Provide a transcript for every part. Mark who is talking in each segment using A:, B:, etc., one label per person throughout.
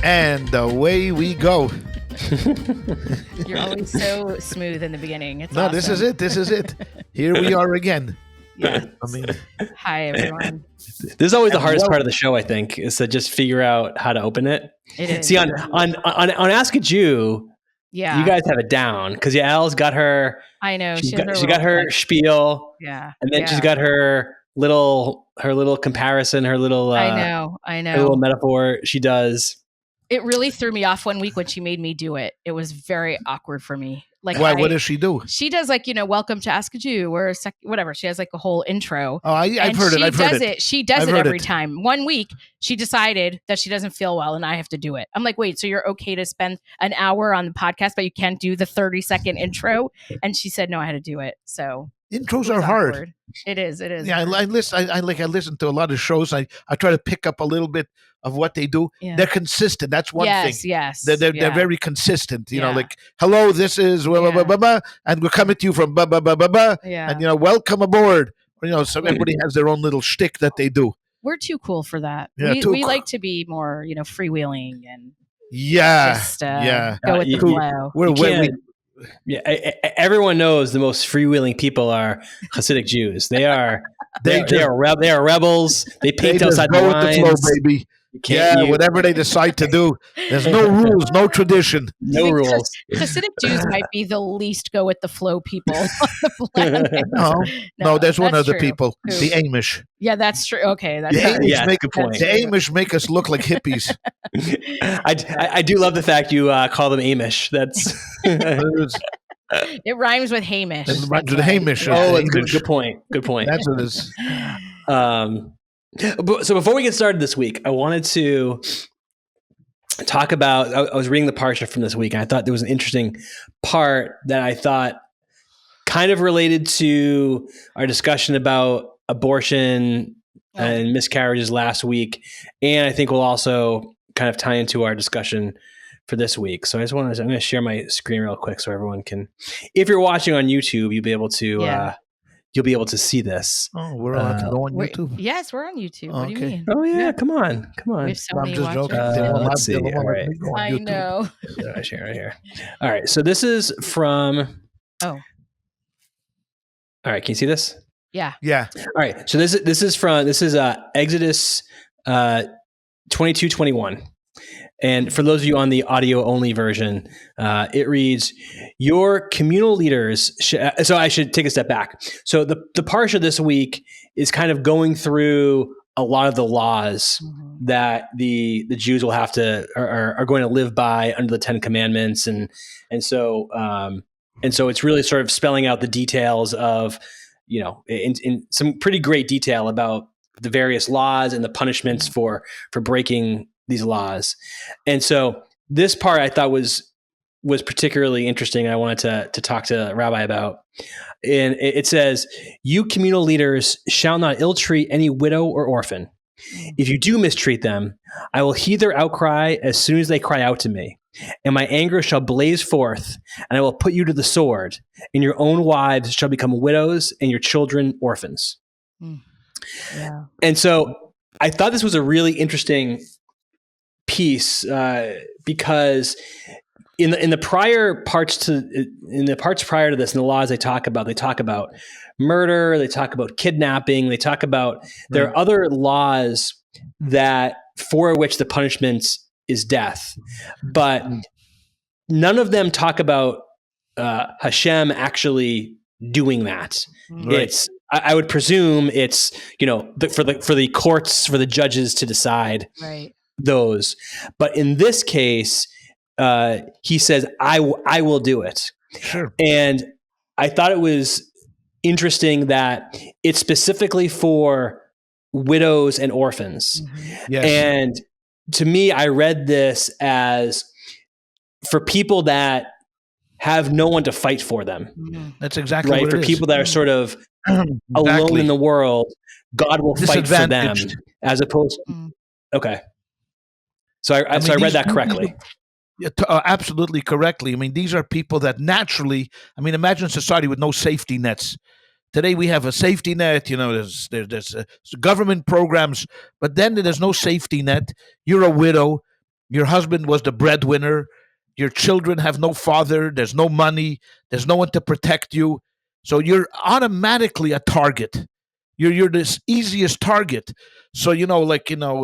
A: And away we go.
B: You're always so smooth in the beginning. It's
A: No,
B: awesome.
A: this is it. This is it. Here we are again.
B: Yeah.
A: I mean,
B: Hi, everyone.
C: This is always the hardest part of the show, I think, is to just figure out how to open it.
B: It is.
C: See, on Ask a Jew,
B: Yeah.
C: you guys have it down because Al's got her.
B: I know.
C: She got her spiel.
B: Yeah.
C: And then she's got her little comparison, her little.
B: I know.
C: Her little metaphor she does.
B: It really threw me off one week when she made me do it. It was very awkward for me. Like,
A: why? What does she do?
B: She does welcome to Ask a Jew or whatever. She has like a whole intro.
A: Oh, I've heard it.
B: She does it every time. 1 week, she decided that she doesn't feel well and I have to do it. I'm like, wait, so you're okay to spend an hour on the podcast, but you can't do the 30-second intro? And she said, no, I had to do it. So
A: intros are hard.
B: Awkward. It is.
A: Yeah, I listen to a lot of shows. I try to pick up a little bit of what they do. Yeah. They're consistent. That's one thing.
B: Yes.
A: They're very consistent. You know, like, hello, this is blah, blah, blah, blah, blah, and we're coming to you from blah, blah, blah, blah, blah.
B: Yeah.
A: And, welcome aboard. So everybody has their own little shtick that they do.
B: We're too cool for that.
A: Yeah,
B: we like to be more, freewheeling and
A: just
B: go with the flow.
C: Everyone knows the most freewheeling people are Hasidic Jews. They are rebels. They paint outside the lines.
A: With the flow, baby. Whatever they decide to do. There's no rules, no tradition.
C: No rules.
B: Hasidic Jews might be the least go with the flow people on the planet.
A: No, there's one other people. Who? The Amish.
B: Yeah, that's true. Okay, that's
A: make a point. The Amish make us look like hippies.
C: I do love the fact you call them Amish. That's
B: it rhymes with Hamish.
A: It rhymes with Hamish.
C: Oh, good point. Good point.
A: That's what it is.
C: So before we get started this week, I wanted to talk about, I was reading the parsha from this week, and I thought there was an interesting part that I thought kind of related to our discussion about abortion and miscarriages last week. And I think will also kind of tie into our discussion for this week. So I'm going to share my screen real quick so everyone can, if you're watching on YouTube, you'll be able to, you'll be able to see this.
A: Oh, we're allowed to go on YouTube?
B: Yes, we're on YouTube. What do you mean?
C: Oh, yeah. Come on.
B: We have so many
A: just joking.
C: Let's see. All right.
B: I know.
C: Right here. All right. So this is from...
B: Oh.
C: All right. Can you see this?
B: Yeah.
C: All right. So this is Exodus 22:21. And for those of you on the audio only version, it reads, your communal leaders, so I should take a step back. So the parsha this week is kind of going through a lot of the laws that the Jews will have to, are going to live by under the 10 Commandments. And so it's really sort of spelling out the details of, in some pretty great detail about the various laws and the punishments for breaking these laws. And so this part I thought was particularly interesting. I wanted to talk to Rabbi about. And it says, you communal leaders shall not ill-treat any widow or orphan. If you do mistreat them, I will heed their outcry as soon as they cry out to me. And my anger shall blaze forth, and I will put you to the sword, and your own wives shall become widows, and your children orphans.
B: Yeah.
C: And so I thought this was a really interesting piece because in the prior parts prior to this, in the laws they talk about murder, they talk about kidnapping, they talk about there are other laws that for which the punishment is death, but none of them talk about Hashem actually doing that. It's I would presume it's for the courts, for the judges to decide those, but in this case, he says, I will do it.
A: Sure.
C: And I thought it was interesting that it's specifically for widows and orphans.
A: Yes.
C: And to me, I read this as for people that have no one to fight for them.
A: That's exactly
C: right.
A: What
C: For
A: it
C: people
A: is.
C: that are sort of alone in the world, God will fight for them as opposed to, okay. So I read that correctly.
A: Absolutely correctly. I mean, these are people that naturally, imagine society with no safety nets. Today we have a safety net, there's government programs, but then there's no safety net. You're a widow. Your husband was the breadwinner. Your children have no father. There's no money. There's no one to protect you. So you're automatically a target. You're this easiest target. So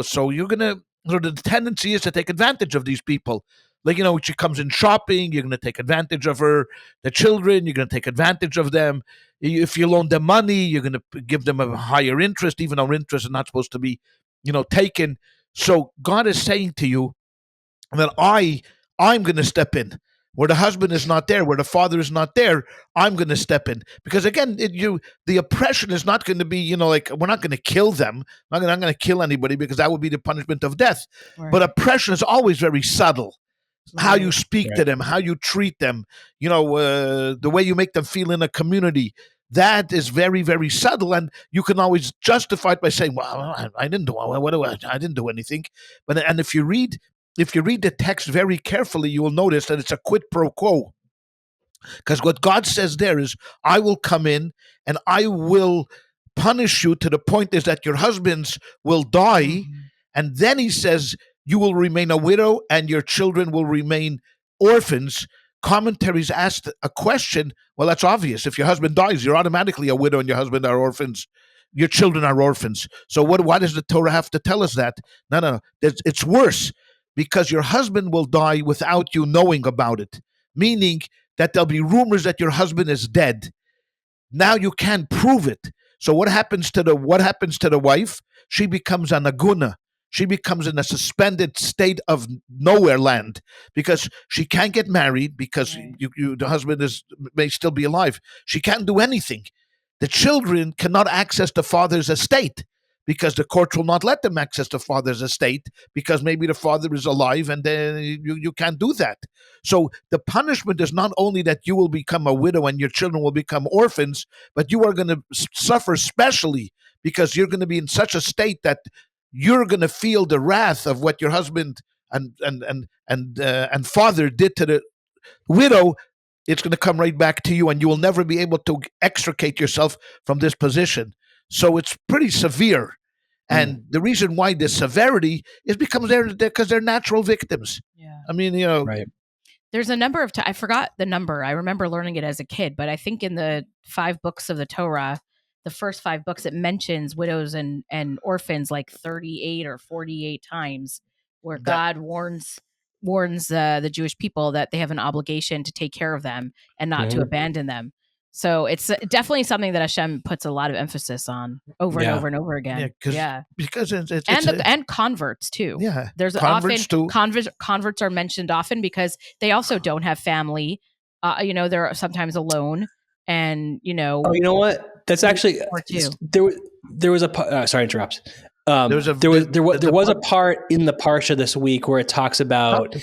A: so you're gonna. So the tendency is to take advantage of these people. Like she comes in shopping, you're gonna take advantage of her. The children, you're gonna take advantage of them. If you loan them money, you're gonna give them a higher interest, even though interest is not supposed to be, taken. So God is saying to you that I'm going to step in where the husband is not there, where the father is not there. I'm going to step in because again, the oppression is not going to be like we're not going to kill them. I'm not going to kill anybody because that would be the punishment of death.
B: Right.
A: But oppression is always very subtle. How you
B: Right.
A: speak to
C: Right.
A: them, how you treat them, the way you make them feel in a community. That is very, very subtle, and you can always justify it by saying, "Well, I didn't do I didn't do anything." But if you read the text very carefully, you will notice that it's a quid pro quo. Because what God says there is, I will come in and I will punish you to the point is that your husbands will die.
B: Mhm.
A: And then he says, you will remain a widow and your children will remain orphans. Commentaries asked a question. Well, that's obvious. If your husband dies, you're automatically a widow and your husband are orphans. Your children are orphans. So why does the Torah have to tell us that? No. It's worse because your husband will die without you knowing about it. Meaning that there'll be rumors that your husband is dead. Now you can't prove it. So what happens to the wife? She becomes an aguna. She becomes in a suspended state of nowhere land because she can't get married because
B: Right.
A: the husband may still be alive. She can't do anything. The children cannot access the father's estate because the courts will not let them access the father's estate because maybe the father is alive and then you can't do that. So the punishment is not only that you will become a widow and your children will become orphans, but you are going to suffer specially because you're going to be in such a state that you're going to feel the wrath of what your husband and father did to the widow. It's going to come right back to you, and you will never be able to extricate yourself from this position. So it's pretty severe. And the reason why this severity is because they're natural victims.
B: Yeah.
A: I mean,
C: Right.
B: There's a number of I forgot the number. I remember learning it as a kid, but I think in the 5 books of the Torah, the first 5 books, it mentions widows and orphans like 38 or 48 times, where God warns the Jewish people that they have an obligation to take care of them and not to
C: Mhm.
B: abandon them. So it's definitely something that Hashem puts a lot of emphasis on over and
C: Yeah.
B: over and over again.
A: because it's
B: And converts too.
A: yeah,
B: There's
A: converts
B: often
A: too.
B: converts are mentioned often because they also don't have family. They're sometimes alone, and
C: Oh, you know what? That's actually
B: or two.
C: there was a sorry to interrupt.
A: There
C: Was a part in the parsha this week where it talks about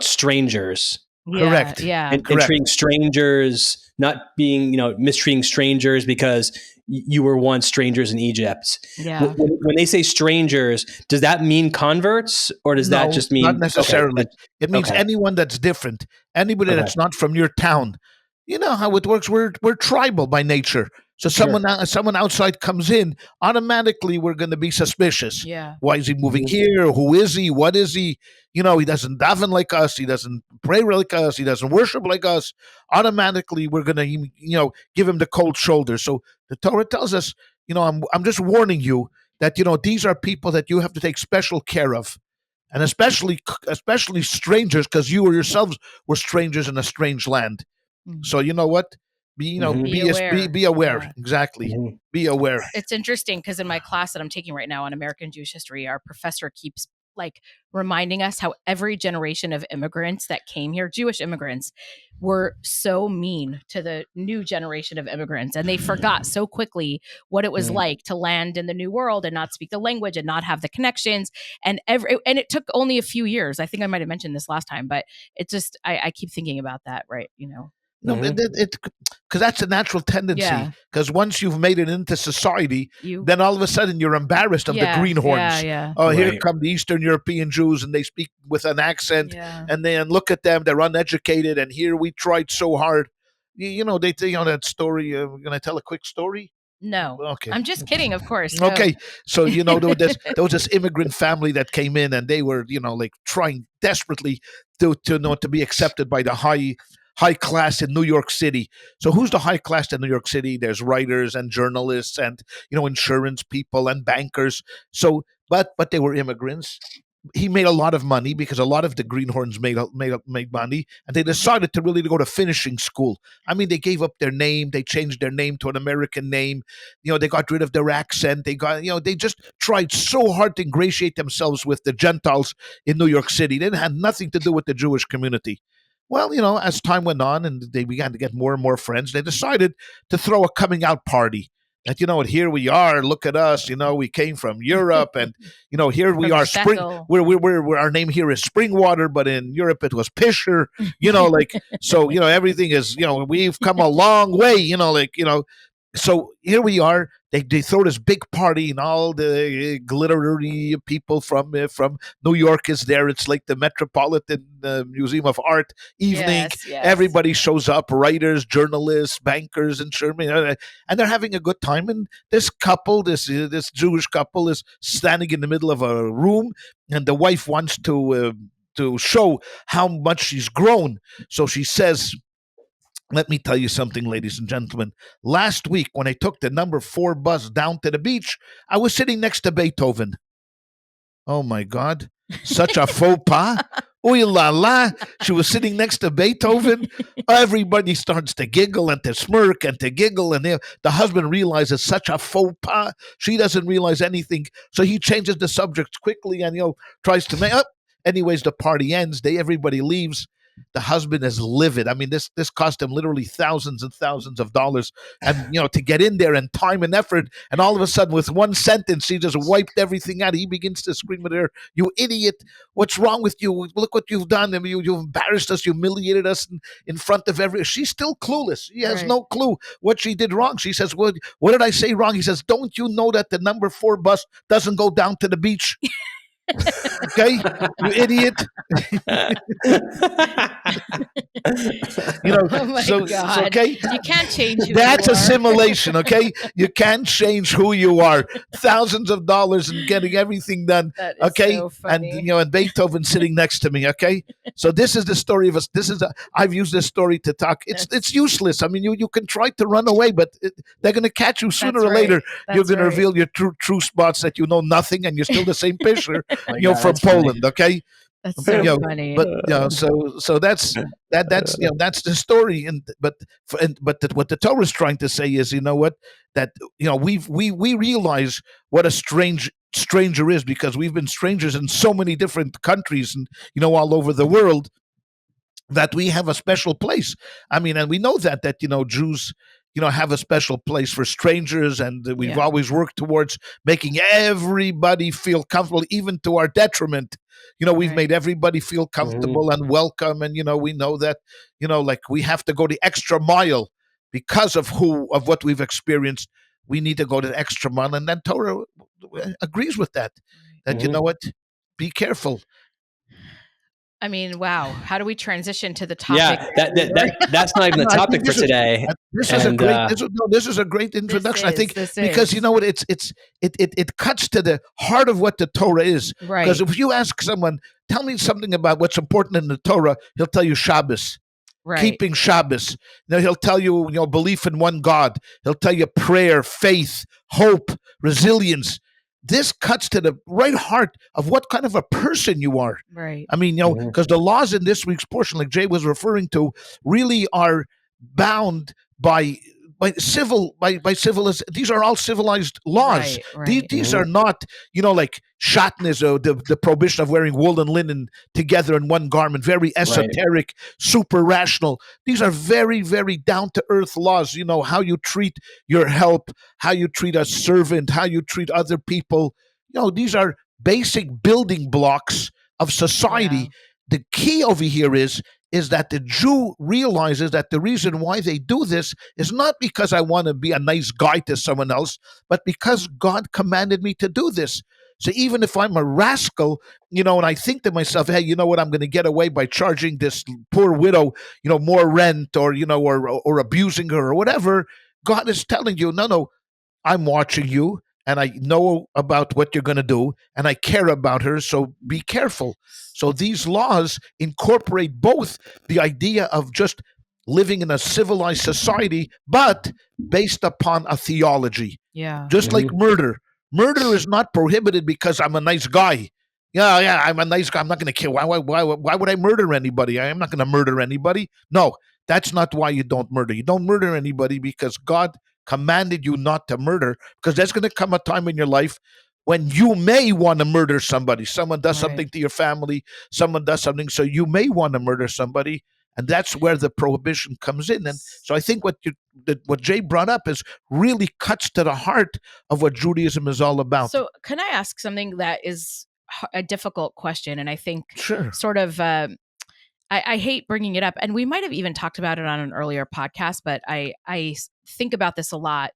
C: strangers
A: Correct.
B: Yeah.
C: and
A: Correct.
C: treating strangers, not being mistreating strangers because you were once strangers in Egypt.
B: Yeah.
C: When they say strangers, does that mean converts or does that just mean
A: not necessarily?
C: Okay,
A: It means
C: okay.
A: anyone that's different, anybody
C: Okay.
A: that's not from your town. You know how it works. We're tribal by nature. So
C: Sure.
A: someone outside comes in, automatically we're going to be suspicious.
B: Yeah.
A: Why is he moving
C: Mhm.
A: here? Who is he? What is he? He doesn't daven like us. He doesn't pray like us. He doesn't worship like us. Automatically, we're going to, give him the cold shoulder. So the Torah tells us, I'm just warning you that, these are people that you have to take special care of. And especially strangers, because you yourselves were strangers in a strange land.
B: Mhm.
A: So you know what? Be
B: aware.
A: be aware.
B: Yeah.
A: Exactly.
C: Mhm.
A: Be aware.
B: It's interesting because in my class that I'm taking right now on American Jewish history, our professor keeps reminding us how every generation of immigrants that came here, Jewish immigrants, were so mean to the new generation of immigrants, and they forgot so quickly what it was like to land in the new world and not speak the language and not have the connections. And it took only a few years. I think I might have mentioned this last time, but it's just I keep thinking about that, right?
A: No,
C: Mhm.
A: because that's a natural tendency.
B: Yeah.
A: Because once you've made it into society,
B: You
A: then all of a sudden you're embarrassed of the greenhorns.
B: Yeah.
A: Oh, here
C: Right.
A: come the Eastern European Jews, and they speak with an accent,
B: Yeah.
A: and then look at them, they're uneducated, and here we tried so hard. They that story. We're going to tell a quick story.
B: No.
A: Okay.
B: I'm just kidding, of course. No.
A: Okay, so there was this immigrant family that came in, and they were like trying desperately to be accepted by the high class in New York City. So who's the high class in New York City? There's writers and journalists and insurance people and bankers. So but they were immigrants. He made a lot of money because a lot of the greenhorns made money, and they decided to really go to finishing school. I mean, they gave up their name, they changed their name to an American name. They got rid of their accent. They just tried so hard to ingratiate themselves with the Gentiles in New York City. They had nothing to do with the Jewish community. Well, as time went on and they began to get more and more friends, they decided to throw a coming out party. That what, here we are, look at us, we came from Europe, and here we
B: From
A: are, spring.
B: Sheffield.
A: We're our name here is Springwater, but in Europe it was Pisher. So everything is we've come a long way. So here we are. They throw this big party, and all the glittery people from New York is there. It's like the Metropolitan Museum of Art evening.
B: Yes.
A: Everybody shows up: writers, journalists, bankers, and Sherman, and they're having a good time. And this couple, this Jewish couple, is standing in the middle of a room, and the wife wants to show how much she's grown. So she says, let me tell you something, ladies and gentlemen. Last week, when I took the number 4 bus down to the beach, I was sitting next to Beethoven. Oh, my God. Such a faux pas. Ooh la la. She was sitting next to Beethoven. Everybody starts to giggle and to smirk and to giggle. And the husband realizes such a faux pas. She doesn't realize anything. So he changes the subject quickly and, tries to make up. Anyways, the party ends. Everybody leaves. The husband is livid. I mean, this cost him literally thousands and thousands of dollars, and to get in there and time and effort. And all of a sudden, with one sentence, he just wiped everything out. He begins to scream at her, "You idiot! What's wrong with you? Look what you've done! I mean, you've embarrassed us, humiliated us in front of every." She's still clueless. She has no clue what she did wrong. She says, "What did I say wrong?" He says, "Don't you know that the number 4 bus doesn't go down to the beach?" Okay, you idiot.
B: Oh my God.
A: Okay,
B: You can't change who
A: that's
B: you are.
A: assimilation. Okay, you can't change who you are. Thousands of dollars and getting everything done.
B: That is
A: Okay,
B: so
A: and
B: funny.
A: and Beethoven sitting next to me. Okay, so this is the story of us. I've used this story to talk. It's useless. I mean, you can try to run away, but they're going to catch you sooner
B: That's
A: or later.
B: right.
A: You're
B: That's
A: going to
B: right.
A: reveal your true spots that you know nothing, and you're still the same Fisher.
C: Oh my God,
A: From
C: that's funny.
A: Poland. Okay.
B: That's so
A: Yeah,
B: funny.
A: But so that's that's the story. But what the Torah is trying to say is, that we realize what a stranger is, because we've been strangers in so many different countries and all over the world, that we have a special place. I mean, and we know that Jews have a special place for strangers, and we've
B: Yeah.
A: always worked towards making everybody feel comfortable, even to our detriment. We've
B: Right.
A: made everybody feel comfortable and welcome, and we know that like we have to go the extra mile because of what we've experienced. We need to go the extra mile, and then Torah agrees with that. That you
C: Mhm.
A: know what, be careful.
B: I mean, wow. How do we transition to the
C: Yeah,
B: topic?
C: that's not even the
A: No, I think
C: topic for
A: this is-
C: today.
A: This is a
C: And,
A: great. This is a great introduction. I think because you know what, it cuts to the heart of what the Torah is.
B: Right.
A: Because if you ask someone, tell me something about what's important in the Torah, he'll tell you Shabbos,
B: Right.
A: keeping Shabbos. He'll tell you, belief in one God. He'll tell you prayer, faith, hope, resilience. This cuts to the right heart of what kind of a person you are.
B: Right.
A: I mean,
C: Mhm.
A: because the laws in this week's portion, like Jay was referring to, really are bound by these are all civilized laws.
B: Right.
A: These are not, like shatnez, or the prohibition of wearing wool and linen together in one garment, very esoteric, super rational. These are very, very down to earth laws. How you treat your help, how you treat a servant, how you treat other people. These are basic building blocks of society.
B: Yeah.
A: The key over here is that the Jew realizes that the reason why they do this is not because I want to be a nice guy to someone else, but because God commanded me to do this. So even if I'm a rascal, and I think to myself, hey, you know what, I'm going to get away by charging this poor widow, more rent, or, or abusing her or whatever, God is telling you, no, I'm watching you and I know about what you're going to do and I care about her. So be careful. So these laws incorporate both the idea of just living in a civilized society, but based upon a theology.
B: Yeah.
A: Just like murder. Murder is not prohibited because I'm a nice guy. Yeah, I'm a nice guy. I'm not going to kill. Why would I murder anybody? I'm not going to murder anybody. No, that's not why you don't murder. You don't murder anybody because God commanded you not to murder, because there's going to come a time in your life when you may want to murder somebody. Someone does something to your family. Someone does something. So you may want to murder somebody. And that's where the prohibition comes in. And so I think what Jay brought up is really cuts to the heart of what Judaism is all about.
B: So can I ask something that is a difficult question? And I think
A: Sure.
B: sort of, I hate bringing it up, and we might have even talked about it on an earlier podcast, but I think about this a lot.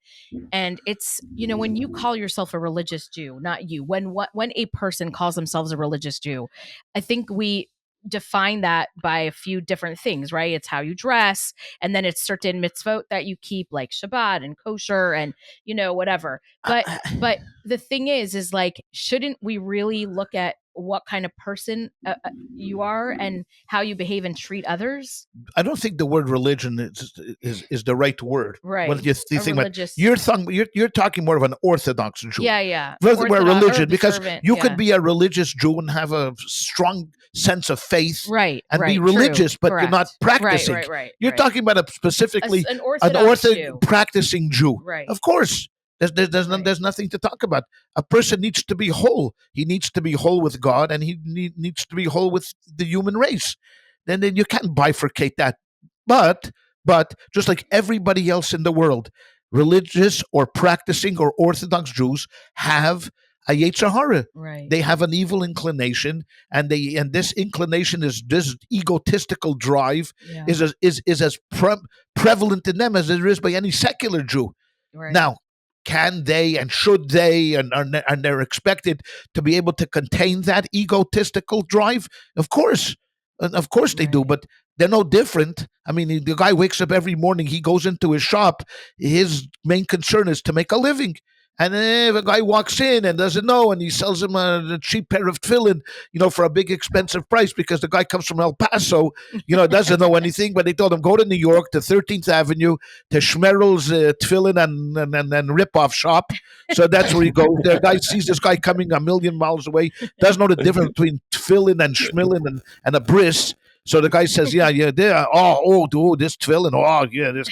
B: And it's, when you call yourself a religious Jew, not you, when a person calls themselves a religious Jew, I think we define that by a few different things, right? It's how you dress, and then it's certain mitzvot that you keep, like Shabbat and kosher and whatever. But the thing is like, shouldn't we really look at what kind of person you are and how you behave and treat others?
A: I don't think the word religion is the right word.
B: Right.
A: When you think about, you're talking more of an Orthodox Jew.
B: Yeah.
A: Where religion, because you
B: yeah.
A: could be a religious Jew and have a strong sense of faith,
B: right,
A: and
B: right,
A: be religious,
B: true,
A: but
B: correct.
A: you're not practicing.
B: Right.
A: You're talking about specifically
B: an Orthodox Jew.
A: practicing Jew.
B: Right.
A: Of course. There's nothing to talk about. A person needs to be whole. He needs to be whole with God, and he needs to be whole with the human race. Then you can't bifurcate that. But just like everybody else in the world, religious or practicing or Orthodox Jews have a Yetzer Hara.
B: Right.
A: They have an evil inclination, and this inclination is this egotistical drive is as prevalent in them as it is by any secular Jew.
B: Right.
A: Now, can they and should they and they're expected to be able to contain that egotistical drive? Of course they do, but they're no different. I mean, the guy wakes up every morning, he goes into his shop, his main concern is to make a living. And if a guy walks in and doesn't know, and he sells him a cheap pair of tefillin, for a big expensive price, because the guy comes from El Paso, doesn't know anything. But they told him, go to New York, to 13th Avenue, to Schmerel's tefillin and rip-off shop. So that's where he goes. The guy sees this guy coming a million miles away, doesn't know the difference between tefillin and schmilin and a bris. So the guy says, yeah, dude, this tefillin, this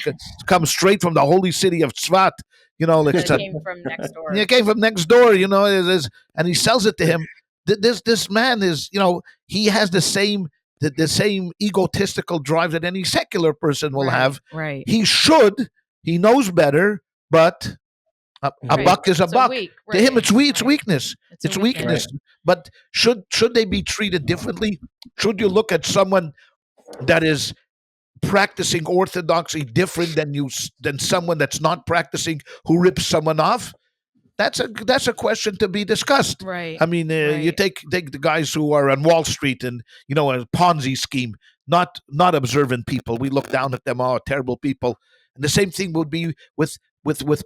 A: comes straight from the holy city of Tzvat.
B: It came from next door.
A: It came from next door, and he sells it to him. This man is, he has the same egotistical drive that any secular person will have.
B: Right.
A: He knows better, but a buck is a buck. To him, it's weakness. It's weakness. Right. But should they be treated differently? Should you look at someone that is practicing orthodoxy different than someone that's not practicing, who rips someone off? That's a question to be discussed.
B: Right.
A: I mean, you take the guys who are on Wall Street and a Ponzi scheme, not observant people. We look down at them, terrible people. And the same thing would be with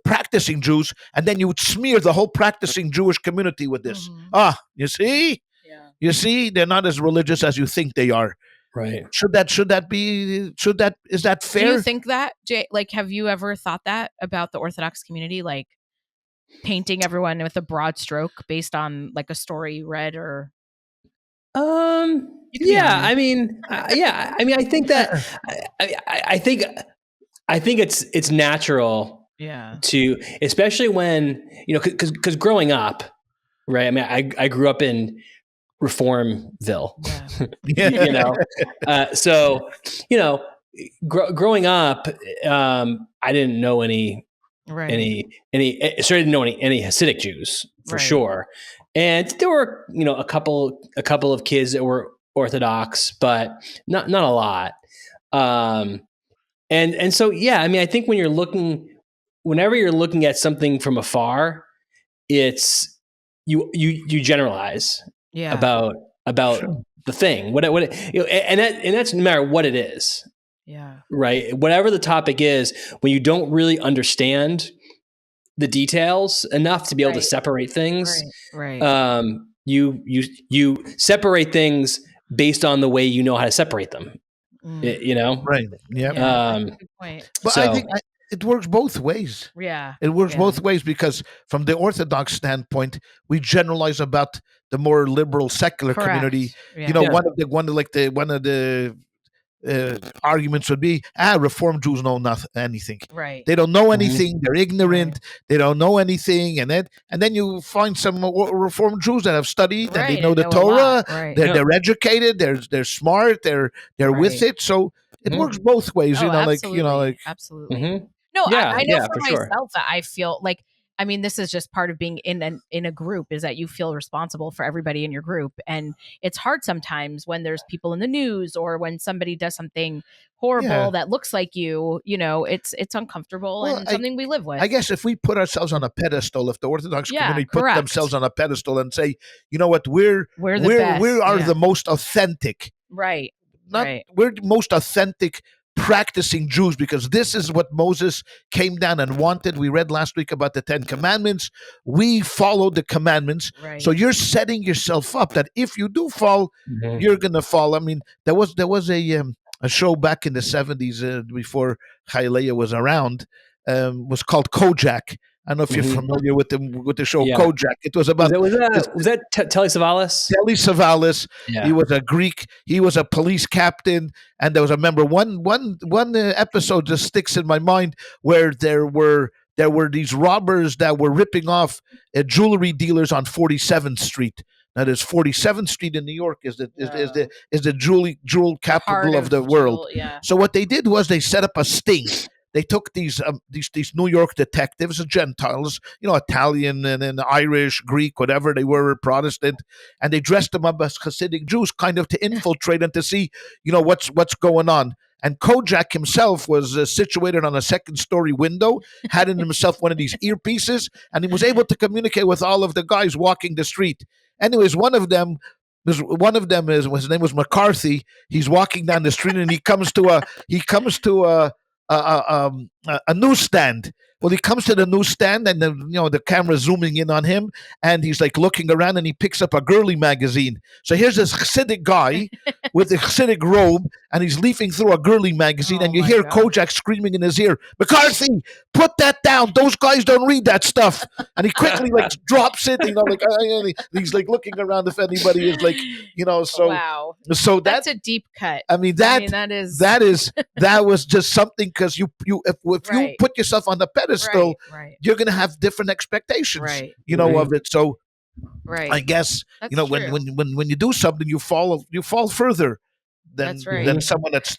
A: practicing Jews, and then you would smear the whole practicing Jewish community with this. Mm-hmm. You see? Yeah. You see, they're not as religious as you think they are.
C: Right.
A: Is that fair?
B: Do you think that, Jay? Like, have you ever thought that about the Orthodox community? Like, painting everyone with a broad stroke based on like a story you read, or?
C: Yeah. I mean, I think that, I think it's natural.
B: Yeah.
C: To, especially when, because growing up, right? I mean, I grew up in Reformville, so, growing up, I didn't know any Hasidic Jews for sure. And there were, a couple of kids that were Orthodox, but not a lot. And so, yeah, I mean, I think whenever you're looking at something from afar, it's you generalize about sure. the thing, what and that's no matter what it is.
B: Yeah.
C: Right. Whatever the topic is, when you don't really understand the details enough to be able to
B: Right.
C: separate things.
B: Right.
C: You separate things based on the way you know how to separate them. You know,
A: Right. Yeah.
B: Yeah, that's a good point.
A: But I think it works both ways.
B: Yeah.
A: It works
B: Yeah.
A: both ways because from the Orthodox standpoint, we generalize about the more liberal secular
B: Correct.
A: community.
B: Yeah.
A: You know,
C: Yeah.
A: one of the arguments would be, Reform Jews know anything.
B: Right.
A: They don't know anything. They're ignorant. They don't know anything. And then you find some Reform Jews that have studied and they know the
B: a
A: Torah.
B: lot. Right.
A: They're educated. They're smart. They're with it. So it works both ways.
B: Oh,
A: Absolutely.
B: absolutely. No,
C: Yeah,
B: I know
C: yeah,
B: for
C: for sure.
B: myself that I feel like, I mean, this is just part of being in a group, is that you feel responsible for everybody in your group. And it's hard sometimes when there's people in the news or when somebody does something horrible that looks like you, it's uncomfortable and something we live with.
A: I guess if we put ourselves on a pedestal, if the Orthodox community put
B: correct.
A: themselves on a pedestal and say, you know what, we're
B: the best.
A: we are the most authentic.
B: Right.
A: We're the most authentic practicing Jews, because this is what Moses came down and wanted. We read last week about the 10 commandments. We followed the commandments.
B: Right.
A: So you're setting yourself up that if you do fall, you're going to fall. I mean, there was a show back in the 70s before Chayleia was around, was called Kojak. I don't know if you're familiar with the show Kojak. It was about
C: was that Telly Savalas?
A: Telly Savalas.
C: Yeah.
A: He was a Greek. He was a police captain, and there was one episode just sticks in my mind where there were these robbers that were ripping off jewelry dealers on 47th Street. Now, there's 47th Street in New York is the jewel capital of the world. So what they did was they set up a sting. They took these New York detectives, Gentiles, Italian and Irish, Greek, whatever they were, Protestant, and they dressed them up as Hasidic Jews, kind of to infiltrate and to see, what's going on. And Kojak himself was situated on a second-story window, had in himself one of these earpieces, and he was able to communicate with all of the guys walking the street. Anyways, his name was McCarthy. He's walking down the street and he comes to a newsstand. Well, he comes to the newsstand and the camera's zooming in on him, and he's like looking around and he picks up a girly magazine. So here's this Hasidic guy with a Hasidic robe, and he's leafing through a girly magazine, and you hear Kojak screaming in his ear, "McCarthy, put that down. Those guys don't read that stuff." And he quickly drops it, he's like looking around if anybody is so.
B: Wow.
A: So
B: that's a deep cut.
A: I mean, that was just something, because if you put yourself on the pedestal, you're going to have different expectations, of it. So, I guess
B: that's
A: when you do something, you fall further than someone that's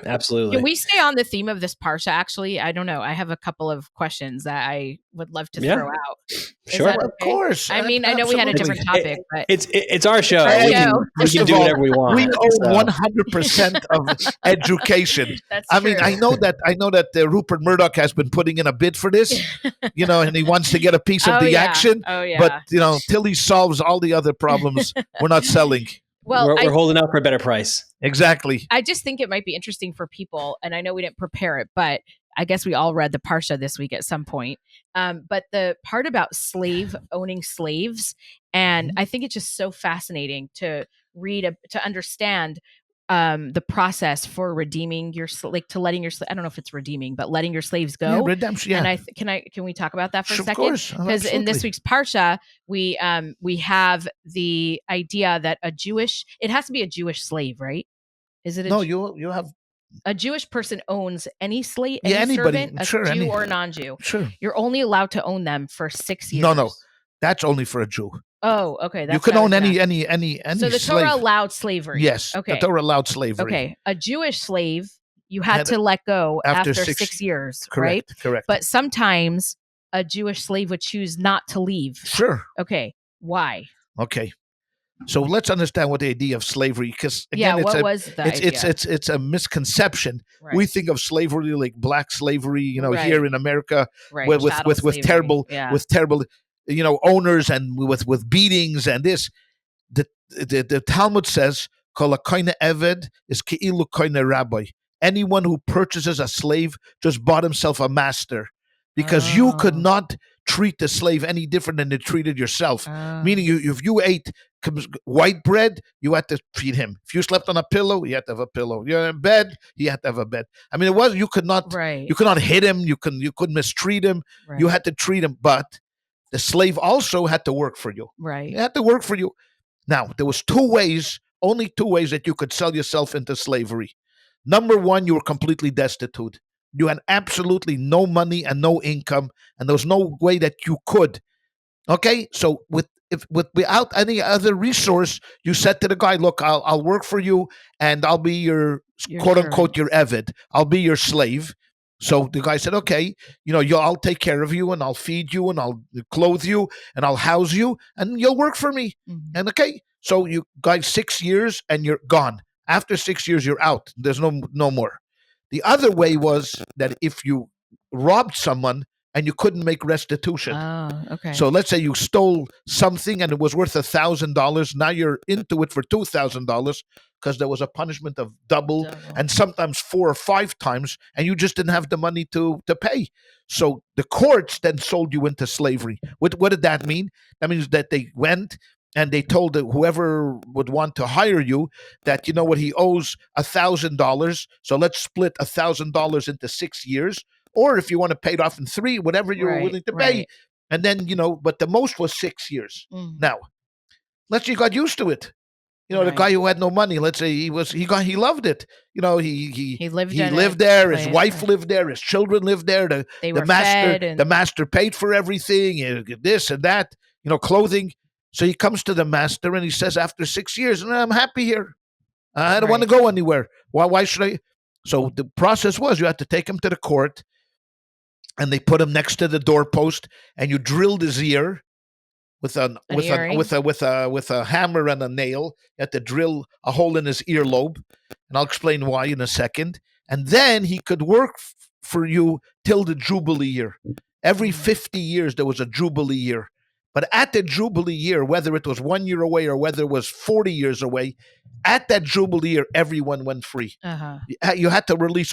C: absolutely.
B: Can we stay on the theme of this parsha? Actually, I don't know. I have a couple of questions that I would love to throw out.
C: Sure,
B: okay?
A: Of course.
B: I mean, I know we had a different topic, but
C: it's our show. We can do whatever we want.
A: We own 100% of edJEWcation.
B: That's
A: I mean, I know that Rupert Murdoch has been putting in a bid for this, and he wants to get a piece of the action.
B: Oh, yeah.
A: But till he solves all the other problems, we're not selling.
B: Well,
C: we're holding out for a better price.
A: Exactly.
B: I just think it might be interesting for people, and I know we didn't prepare it, but I guess we all read the parsha this week at some point. But the part about owning slaves, and I think it's just so fascinating to read, to understand the process for redeeming your to letting your I don't know if it's redeeming, but letting your slaves go.
A: Yeah, redemption. Yeah.
B: And can we talk about that for a second?
A: Of course,
B: because in this week's parsha, we have the idea that it has to be a Jewish slave, right? Is it?
A: You have
B: a Jewish person owns any slave,
A: anybody,
B: servant, a Jew or non-Jew.
A: Sure,
B: you're only allowed to own them for 6 years.
A: No, that's only for a Jew.
B: Oh, okay.
A: You can own any
B: So the
A: slave.
B: Torah allowed slavery.
A: Yes.
B: Okay.
A: The Torah allowed slavery.
B: Okay. A Jewish slave you had to let go after 6 years,
A: correct,
B: right?
A: Correct.
B: But sometimes a Jewish slave would choose not to leave.
A: Sure.
B: Okay. Why?
A: Okay. So let's understand what the idea of slavery, because again, it's a misconception.
B: Right.
A: We think of slavery like black slavery, here in America, with terrible owners and with beatings and this. The Talmud says, "Kol hakoine eved is keilu koine rabbi." Anyone who purchases a slave just bought himself a master. because you could
B: Oh.
A: not treat the slave any different than you treated yourself.
B: Oh.
A: Meaning, if you ate white bread, you had to feed him. If you slept on a pillow, you had to have a pillow. You're in bed, he had to have a bed. I mean, it was you could not
B: Right.
A: hit him. You couldn't mistreat him.
B: Right.
A: You had to treat him, but the slave also had to work for you.
B: Right.
A: He had to work for you. Now, there was only two ways that you could sell yourself into slavery. Number one, you were completely destitute. You had absolutely no money and no income, and there was no way that you could. Okay, so without any other resource, you said to the guy, "Look, I'll work for you, and I'll be your quote unquote your eved. I'll be your slave." So the guy said, "Okay, I'll take care of you, and I'll feed you, and I'll clothe you, and I'll house you, and you'll work for me."
B: Mhm.
A: And okay, so you guys 6 years, and you're gone. After 6 years, you're out. There's no more. The other way was that if you robbed someone and you couldn't make restitution.
B: Oh, okay.
A: So let's say you stole something and it was worth $1,000. Now you're into it for $2,000 because there was a punishment of double and sometimes 4 or 5 times, and you just didn't have the money to pay. So the courts then sold you into slavery. What did that mean? That means that they went and they told whoever would want to hire you that, you know what, he owes $1,000. So let's split $1,000 into 6 years. Or if you want to pay it off in 3, whatever you're
B: Right,
A: willing to pay.
B: right.
A: And then, but the most was 6 years.
B: Mhm.
A: Now, let's say you got used to it. The
B: Right.
A: guy who had no money, let's say he loved it.
B: He lived in
A: lived
B: it,
A: there, his
B: played-
A: wife lived there, his children lived there,
B: They
A: the
B: were
A: master
B: fed and
A: the master paid for everything, this and that, clothing. So he comes to the master and he says, after 6 years, I'm happy here. I don't want to
B: Right.
A: go anywhere. Why should I? So the process was you had to take him to the court, and they put him next to the doorpost, and you drilled his ear with
B: earring?
A: a hammer and a nail. You had to drill a hole in his earlobe, and I'll explain why in a second. And then he could work for you till the Jubilee year. Every 50 years there was a Jubilee year. But at the Jubilee year, whether it was 1 year away or whether it was 40 years away, at that Jubilee year, everyone went free.
B: Uh-huh.
A: You had to release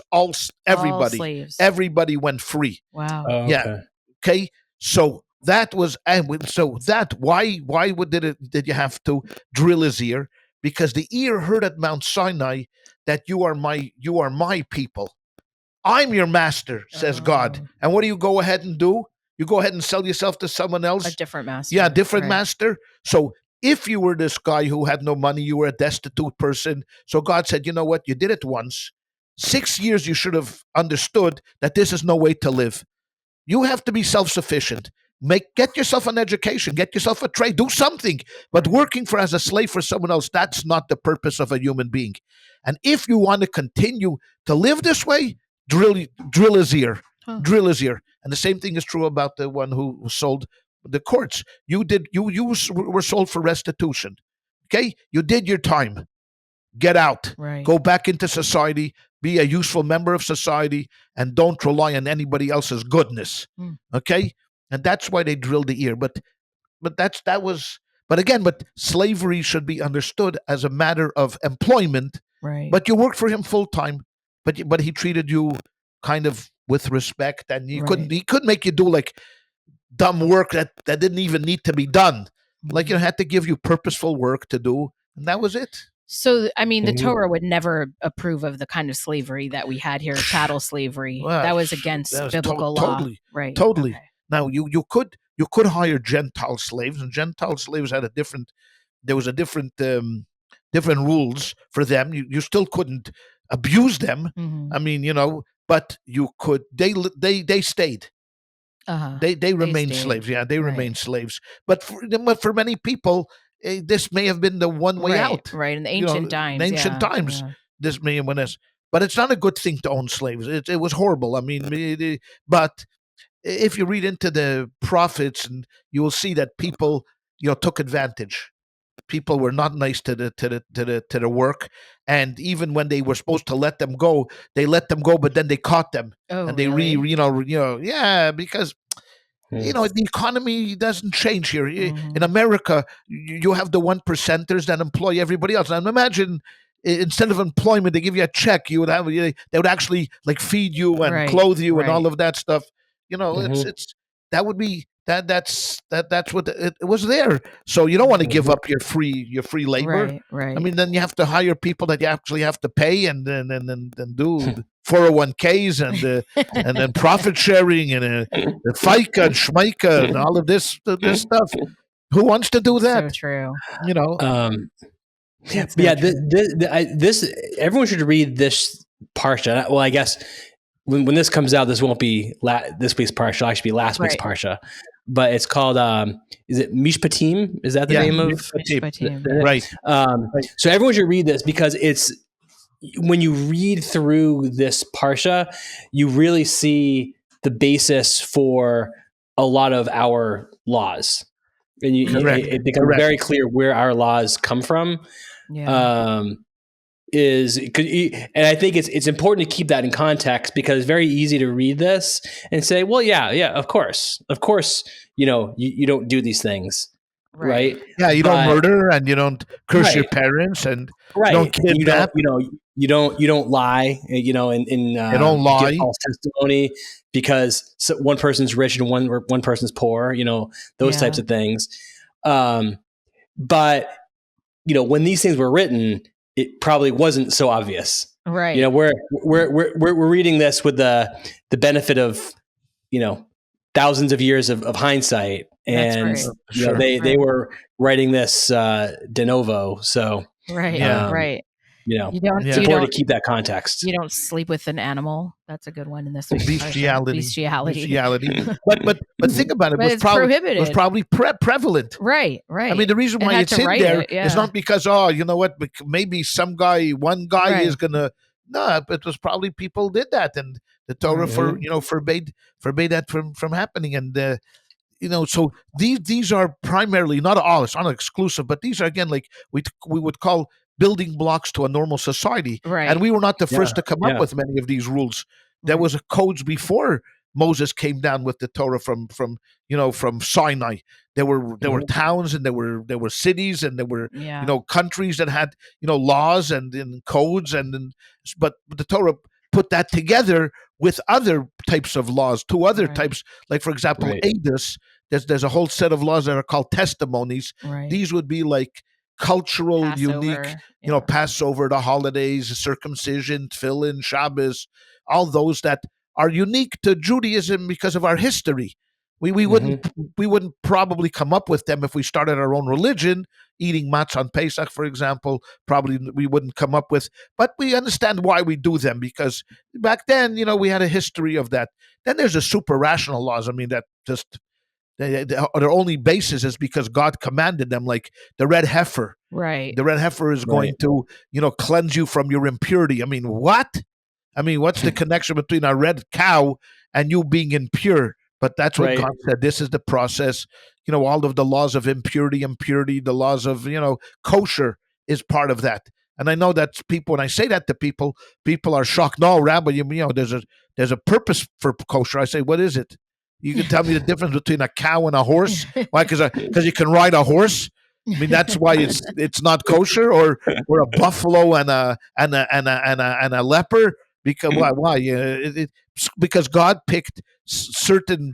A: everybody.
B: All slaves.
A: Everybody went free.
B: Wow.
C: Oh,
A: Yeah.
C: okay.
A: Okay, so that was, why did you have to drill his ear? Because the ear heard at Mount Sinai that you are my people. I'm your master, says God.
B: Oh.
A: And what do you go ahead and do? You go ahead and sell yourself to someone else.
B: A different master.
A: Yeah, different
B: Right.
A: master. So if you were this guy who had no money, you were a destitute person. So God said, you know what? You did it once. 6 years you should have understood that this is no way to live. You have to be self-sufficient. Get yourself an education, get yourself a trade, do something. But working as a slave for someone else, that's not the purpose of a human being. And if you want to continue to live this way, drill his ear.
B: Huh.
A: Drill his ear. And the same thing is true about the one who sold the courts. You were sold for restitution. Okay? You did your time. Get out.
B: Right.
A: Go back into society. Be a useful member of society, and don't rely on anybody else's goodness.
B: Mm.
A: Okay? And that's why they drilled the ear. But slavery should be understood as a matter of employment.
B: Right.
A: But you worked for him full time. But he treated you kind of with respect, and he couldn't make you do like dumb work that didn't even need to be done. Like, had to give you purposeful work to do, and that was it.
B: So, I mean, the
C: Mhm.
B: Torah would never approve of the kind of slavery that we had here, chattel slavery.
A: Well,
B: that was against
A: that was
B: biblical law.
A: totally,
B: Right.
A: totally.
B: Okay.
A: Now you could hire Gentile slaves, and Gentile slaves had there was a different rules for them. You still couldn't abuse them.
B: Mhm.
A: I mean, but you could. They stayed.
B: Uh-huh.
A: They remained
B: stayed.
A: slaves. Yeah, they
B: Right.
A: remained slaves. But for many people, this may have been the one way
B: Right.
A: out.
B: Right. In the ancient times. Yeah.
A: This may have been this. But it's not a good thing to own slaves. It was horrible. I mean, but if you read into the prophets, and you will see that people, took advantage. People were not nice to the work, and even when they were supposed to let them go, they let them go, but then they caught them,
B: Oh,
A: and they
B: really?
A: because
C: Hmm.
A: the economy doesn't change here.
B: Mhm.
A: In America, you have the 1%ers that employ everybody else. And imagine, instead of employment, they give you a check. They would actually like feed you and
B: Right,
A: clothe you and
B: right.
A: all of that stuff. It's that would be that's what it was there. So you don't want to give up your free labor.
B: Right.
A: I mean, then you have to hire people that you actually have to pay, and then do 401ks and then profit sharing and the FICA and Schmeica and all of this stuff. Who wants to do that?
B: So true.
C: Yeah, this everyone should read this parsha. Well, I guess when this comes out, this won't be this week's parsha. It'll actually be last week's parsha. But it's called is it Mishpatim? Is that the name of
B: Mishpatim?
A: Right.
C: So everyone should read this because it's when you read through this parsha, you really see the basis for a lot of our laws. And it becomes very clear where our laws come from.
B: Yeah.
C: And I think it's important to keep that in context because it's very easy to read this and say, well, yeah, of course, you don't do these things, right?
A: Yeah, you don't murder and you don't curse your parents and you don't kidnap.
C: You don't lie. You
A: don't lie.
C: Give false testimony because one person's rich and one person's poor. Those types of things. But when these things were written, it probably wasn't so obvious,
B: right?
C: We're reading this with the benefit of thousands of years of hindsight, and they were writing this de novo. So
B: right.
C: It's important to keep that context.
B: You don't sleep with an animal. That's a good one in this week's
A: bestiality. But think about it. It was probably prevalent.
B: Right.
A: I mean, the reason why it's in there is not because maybe one guy is gonna. No, it was probably people did that, and the Torah forbade that from happening, and so these are primarily not all. It's not exclusive, but these are again like we would call building blocks to a normal society.
B: Right.
A: And we were not the first to come up with many of these rules. There was codes before Moses came down with the Torah from Sinai. There were towns and there were cities and there were countries that had laws and codes but the Torah put that together with other types of laws, two other types, like for example, edus. There's a whole set of laws that are called testimonies.
B: Right.
A: These would be like cultural,
B: Passover,
A: unique, Passover, the holidays, circumcision, tefillin, Shabbos, all those that are unique to Judaism because of our history. We wouldn't probably come up with them if we started our own religion, eating matzah on Pesach, for example. Probably we wouldn't come up with, but we understand why we do them because back then, we had a history of that. Then there's the super rational laws. I mean, that just their only basis is because God commanded them, like the red heifer.
B: Right.
A: The red heifer is going to, cleanse you from your impurity. I mean, what? I mean, what's the connection between a red cow and you being impure? But that's what God said. This is the process. All of the laws of impurity, the laws of, kosher is part of that. And I know that people, when I say that to people are shocked. No, Rabbi, there's a purpose for kosher. I say, what is it? You can tell me the difference between a cow and a horse? Why? Because you can ride a horse. I mean, that's why it's not kosher, or a buffalo and a leper. Because why? Because God picked certain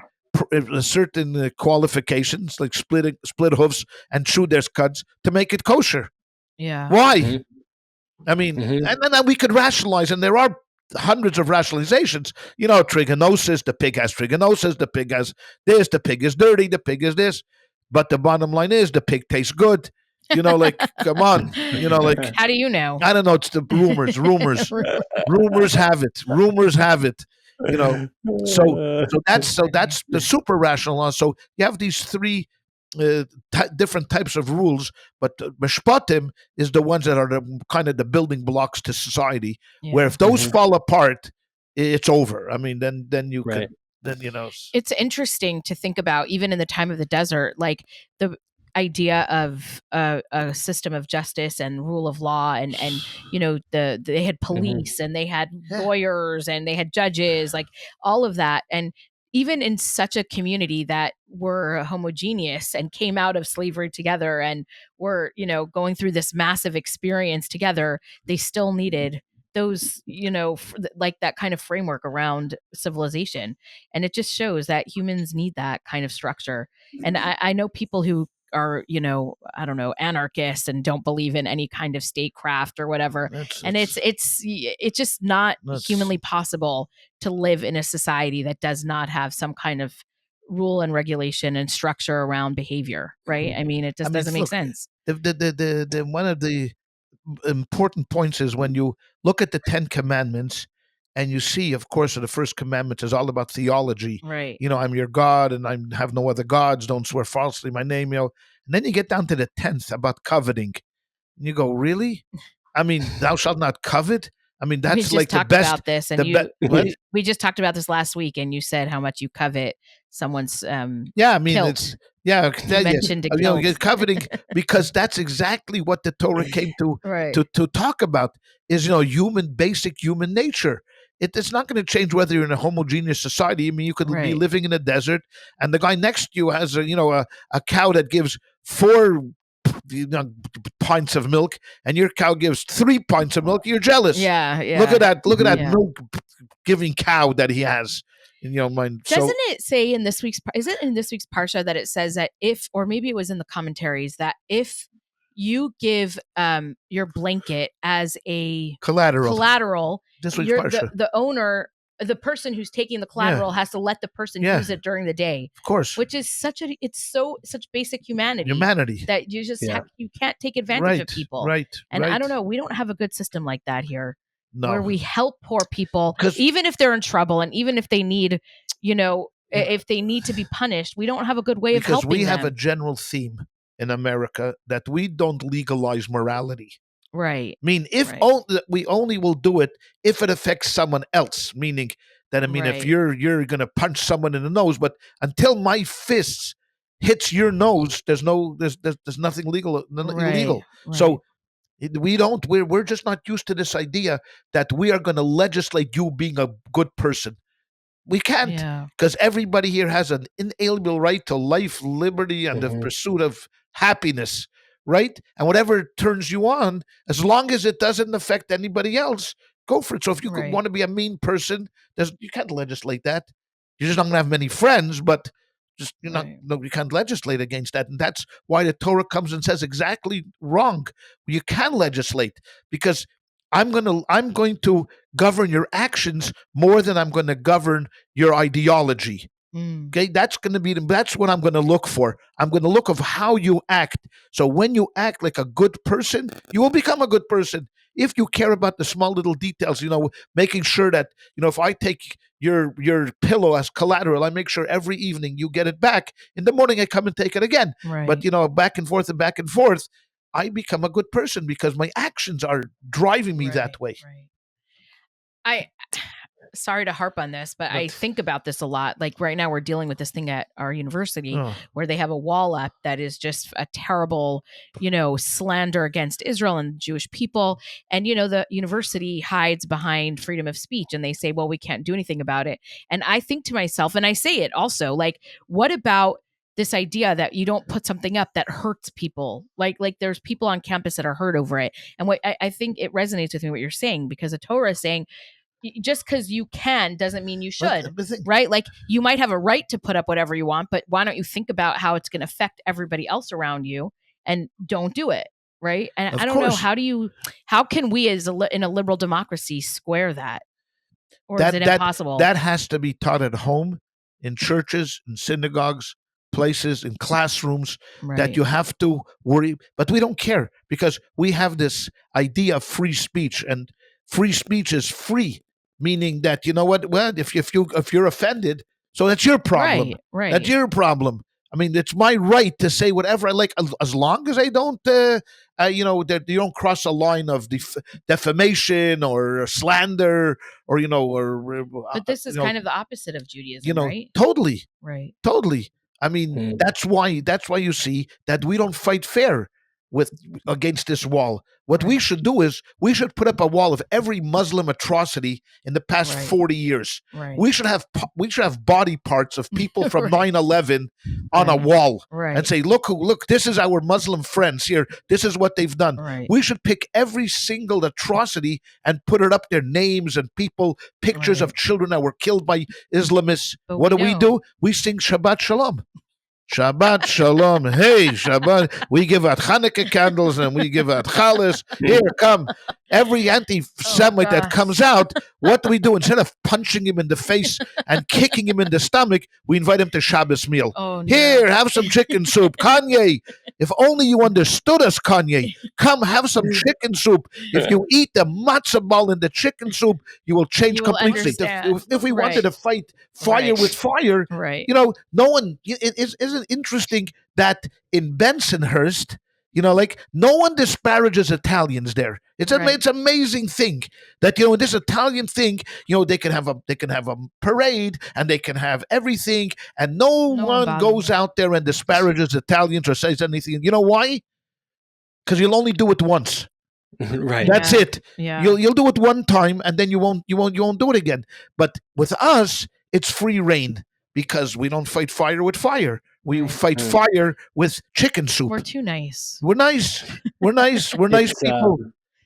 A: qualifications, like split hoofs and chewed their cuds, to make it kosher.
B: Yeah.
A: Why? Mm-hmm. I mean, and then we could rationalize, and there are hundreds of rationalizations. Trigonosis, the pig has trigonosis, the pig has this, the pig is dirty, the pig is this. But the bottom line is the pig tastes good. Come on.
B: How do you know?
A: I don't know. It's the rumors. Rumors have it. So that's the super rational law. So you have these three different types of rules, but mishpatim is the ones that are kind of the building blocks to society. Where if those fall apart, it's over. I mean, then you can. Then
B: it's interesting to think about, even in the time of the desert, like the idea of a system of justice and rule of law, and they had police and they had lawyers and they had judges, like all of that. And even in such a community that were homogeneous and came out of slavery together and were, going through this massive experience together, they still needed those, like that kind of framework around civilization. And it just shows that humans need that kind of structure. And I know people who are, I don't know, anarchists and don't believe in any kind of statecraft or whatever. And it's just not humanly possible to live in a society that does not have some kind of rule and regulation and structure around behavior, right? I mean, it just doesn't make sense.
A: The one of the important points is when you look at the 10 commandments and you see, of course, the first commandment is all about theology.
B: Right.
A: I'm your God and I have no other gods. Don't swear falsely in my name. And then you get down to the 10th about coveting. And you go, really? I mean, thou shalt not covet? I mean, that's like the best.
B: About this, and we just talked about this last week, and you said how much you covet someone's kilt.
A: Mentioned coveting, because that's exactly what the Torah came to talk about, is basic human nature. It's not going to change whether you're in a homogeneous society. I mean, you could be living in a desert, and the guy next to you has a cow that gives 4 pints of milk, and your cow gives 3 pints of milk. You're jealous.
B: Yeah.
A: Look at that milk giving cow that he has. Doesn't
B: it say in this week's parsha that it says that if, or maybe it was in the commentaries, that if you give your blanket as a collateral, the owner, the person who's taking the collateral has to let the person use it during the day,
A: of course,
B: which is such basic humanity that you just you can't take advantage of people, and I don't know, we don't have a good system like that here. No. Where we help poor people, even if they're in trouble and even if they need, if they need to be punished, we don't have a good way of helping them.
A: Because we have a general theme in America that we don't legalize morality.
B: Right.
A: I mean, we only will do it if it affects someone else, meaning that, if you're going to punch someone in the nose, but until my fists hits your nose, there's nothing illegal.
B: Right.
A: So we're just not used to this idea that we are going to legislate you being a good person. We can't, because everybody here has an inalienable right to life, liberty, and the pursuit of happiness, right? And whatever turns you on, as long as it doesn't affect anybody else, go for it. So if you want to be a mean person, you can't legislate that. You're just not going to have many friends, but you can't legislate against that. And that's why the Torah comes and says exactly wrong. You can legislate, because I'm going to govern your actions more than I'm going to govern your ideology. Okay, that's what I'm going to look for. I'm going to look of how you act. So when you act like a good person, you will become a good person. If you care about the small little details, making sure that, if I take your pillow as collateral, I make sure every evening you get it back. In the morning, I come and take it again.
B: Right.
A: But, back and forth, I become a good person because my actions are driving me that way.
B: Right. Sorry to harp on this, but I think about this a lot. Like right now we're dealing with this thing at our university where they have a wall up that is just a terrible, slander against Israel and Jewish people. And, the university hides behind freedom of speech and they say, well, we can't do anything about it. And I think to myself, and I say it also, like, what about this idea that you don't put something up that hurts people? Like there's people on campus that are hurt over it. And what I think it resonates with me, what you're saying, because the Torah is saying, just because you can doesn't mean you should, right? Like you might have a right to put up whatever you want, but why don't you think about how it's going to affect everybody else around you and don't do it, right? And I don't know, how can we in a liberal democracy square that? Or is it impossible?
A: That has to be taught at home, in churches, in synagogues, places, in classrooms, that you have to worry. But we don't care because we have this idea of free speech, and free speech is free. Meaning that, well, if you're offended, so that's your problem.
B: Right.
A: That's your problem. I mean, it's my right to say whatever I like, as long as I don't, that you don't cross a line of defamation or slander, or
B: But this is kind of the opposite of Judaism, right?
A: Totally,
B: right,
A: totally. I mean, that's why you see that we don't fight fair. with against this wall. What we should do is we should put up a wall of every Muslim atrocity in the past
B: Right.
A: 40 years.
B: Right.
A: We should have body parts of people from
B: Right.
A: 9/11 on a
B: Right.
A: wall
B: Right.
A: and say, look, this is our Muslim friends here. This is what they've done.
B: Right.
A: We should pick every single atrocity and put it up, their names and people, pictures
B: Right.
A: of children that were killed by Islamists.
B: But
A: What
B: we
A: do?
B: don't.
A: We sing Shabbat Shalom. Shabbat Shalom. Hey, Shabbat. We give out Hanukkah candles and we give out challahs. Here, come. Every anti-Semite that
B: gosh.
A: comes out, what do we do? Instead of punching him in the face and kicking him in the stomach, we invite him to Shabbos meal.
B: Oh, no.
A: Here, have some chicken soup. Kanye, if only you understood us, Kanye. Come have some chicken soup. If you eat the matzah ball in the chicken soup, you will change
B: You will
A: completely.
B: understand.
A: If we wanted
B: Right.
A: to fight fire
B: Right.
A: with fire,
B: Right.
A: no one, isn't interesting that in Bensonhurst, like no one disparages Italians there. It's
B: Right.
A: it's amazing thing that in this Italian thing, they can have a parade and they can have everything, and no
B: No one
A: one
B: bothers
A: goes
B: them.
A: out there and disparages Italians or says anything. You know why? Because you'll only do it once.
C: Right.
A: That's
B: Yeah.
A: it.
B: Yeah.
A: You'll do it one time and then you won't do it again. But with us, it's free reign because we don't fight fire with fire. We
B: Right.
A: fight
C: Right.
A: fire with chicken soup.
B: We're too nice.
A: We're nice. We're nice. We're nice
C: It's,
A: people.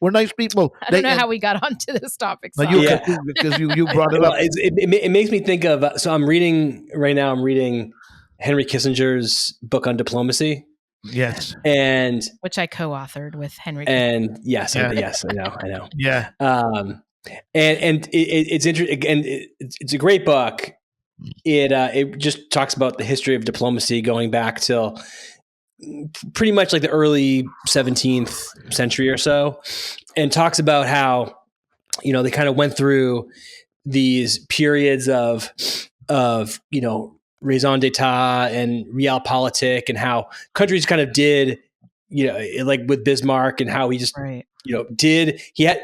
A: We're nice people.
B: I don't know how we got onto this topic.
A: No,
B: Sorry.
C: Yeah.
A: because you brought it
C: Well,
A: up.
C: it makes me think of. So I'm reading right now. I'm reading Henry Kissinger's book on diplomacy,
A: Yes.
C: and
B: Which I co-authored with Henry.
C: yes,
A: Yeah.
C: yes, I know.
A: Yeah.
C: And it's interesting. Again, it's a great book. It just talks about the history of diplomacy going back till pretty much like the early 17th century or so, and talks about how they kind of went through these periods of raison d'etat and realpolitik, and how countries kind of did like with Bismarck, and how he just
B: Right.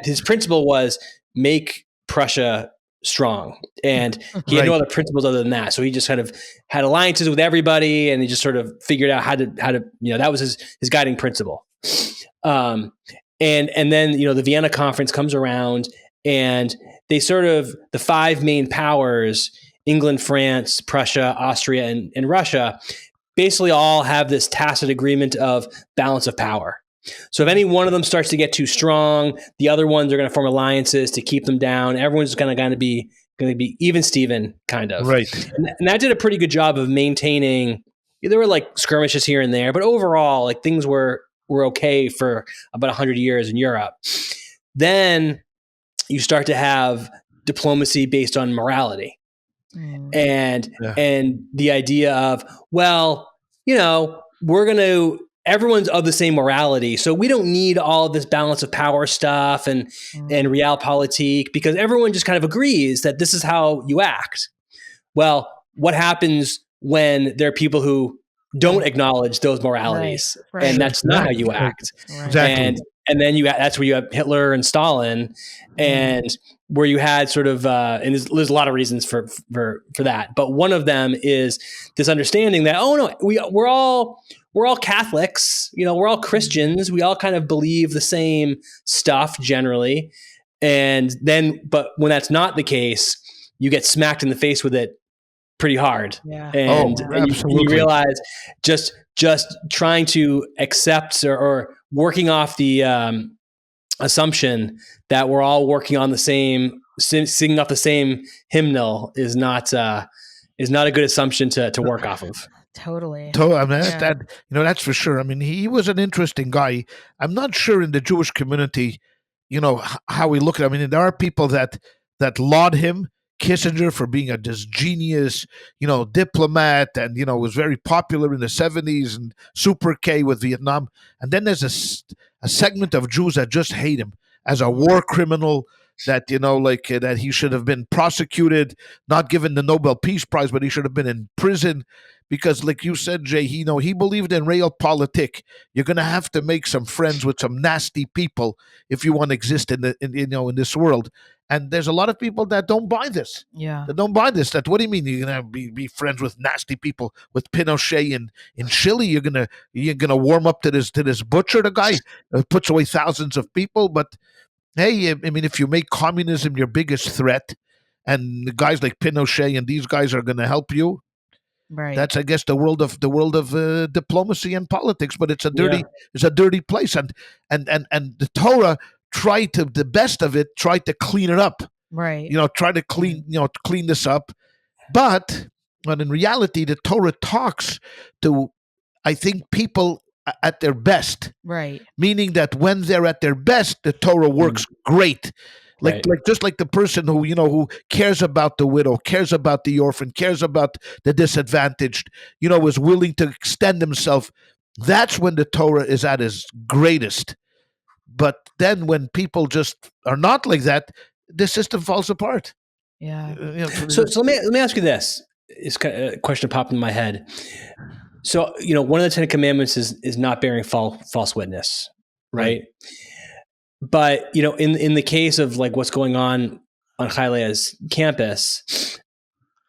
C: his principle was make Prussia strong, and he had no
A: Right.
C: other principles other than that. So he just kind of had alliances with everybody, and he just sort of figured out how to that was his guiding principle. And then the Vienna Conference comes around, and they sort of, the five main powers, England, France, Prussia, Austria, and Russia, basically all have this tacit agreement of balance of power. So if any one of them starts to get too strong, the other ones are going to form alliances to keep them down. Everyone's going to be even Steven, kind of.
A: Right.
C: And that did a pretty good job of maintaining. There were like skirmishes here and there, but overall, like things were okay for about 100 years in Europe. Then you start to have diplomacy based on morality.
B: Mm.
C: And the idea of, everyone's of the same morality, so we don't need all of this balance of power stuff and realpolitik, because everyone just kind of agrees that this is how you act. Well, what happens when there are people who don't acknowledge those moralities,
B: Right.
C: and that's not how you act.
B: Right.
A: Exactly.
C: And then that's where you have Hitler and Stalin, and where you had sort of, and there's a lot of reasons for that, but one of them is this understanding that, oh no, we're all Catholics, we're all Christians, we all kind of believe the same stuff generally, but when that's not the case, you get smacked in the face with it pretty hard.
B: Yeah.
C: And you realize just trying to accept or working off the assumption that we're all working on the same, singing off the same hymnal is not a good assumption to work off of.
B: Totally.
A: I mean, that's for sure. I mean, he was an interesting guy. I'm not sure in the Jewish community, how we look at him. I mean, there are people that laud him, Kissinger, for being this genius, diplomat, and was very popular in the 70s, and Super K with Vietnam. And then there's a segment of Jews that just hate him as a war criminal, that that he should have been prosecuted, not given the Nobel Peace Prize, but he should have been in prison because like you said, Jay, he believed in realpolitik. You're going to have to make some friends with some nasty people if you want to exist in this world. And there's a lot of people that don't buy this.
B: Yeah.
A: That don't buy this. That what do you mean you're gonna be friends with nasty people? With Pinochet in Chile, you're gonna warm up to this butcher, the guy puts away thousands of people. But hey, I mean, if you make communism your biggest threat, and the guys like Pinochet and these guys are gonna help you,
B: Right.
A: that's, I guess, the world of diplomacy and politics. But it's a dirty place, and the Torah tried to the best of it, tried to clean it up.
B: Right.
A: Try to clean this up. But in reality, the Torah talks to, I think, people at their best.
B: Right.
A: Meaning that when they're at their best, the Torah works great. Like just like the person who cares about the widow, cares about the orphan, cares about the disadvantaged, is willing to extend himself. That's when the Torah is at its greatest. But then when people just are not like that, the system falls apart.
B: Yeah.
C: So let me ask you this. It's a question popped in my head. So, one of the 10 commandments is not bearing false witness, right? But, in the case of like what's going on Chailea's campus,